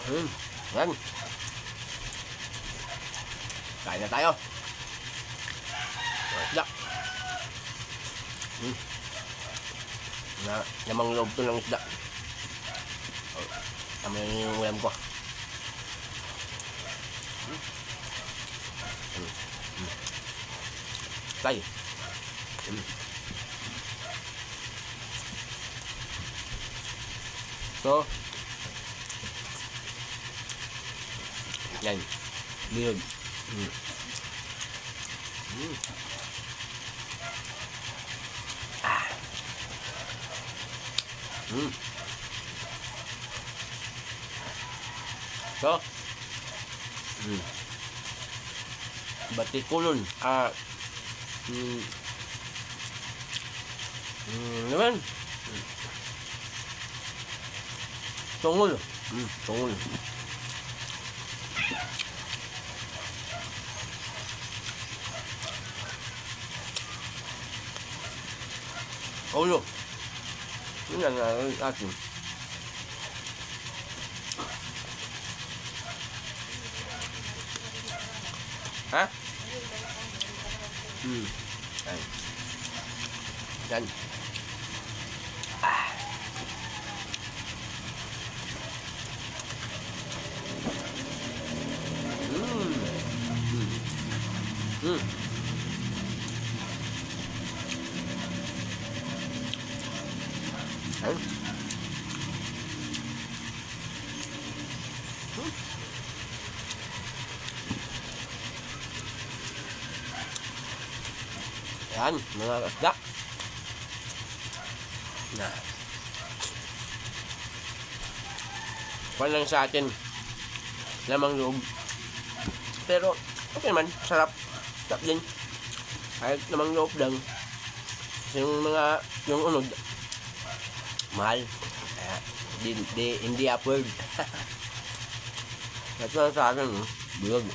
Yan. Kain na tayo. Isda. Namang loob to ng isda. Tama yung ulam ko. Tay. So, yan. Bilog. So, batikulon. Naman. Tungol. Tungol. Ulo. Yan ang atin. Ha? Yan. Yan. Yan, mga kasda. Na. Walang sa atin. Lamang loob. Pero, okay naman. Sarap. Sarap din. Kahit lamang loob lang. Yung mga, yung unod, mahal. Kaya, hindi upward. At lang sa akin, bilog.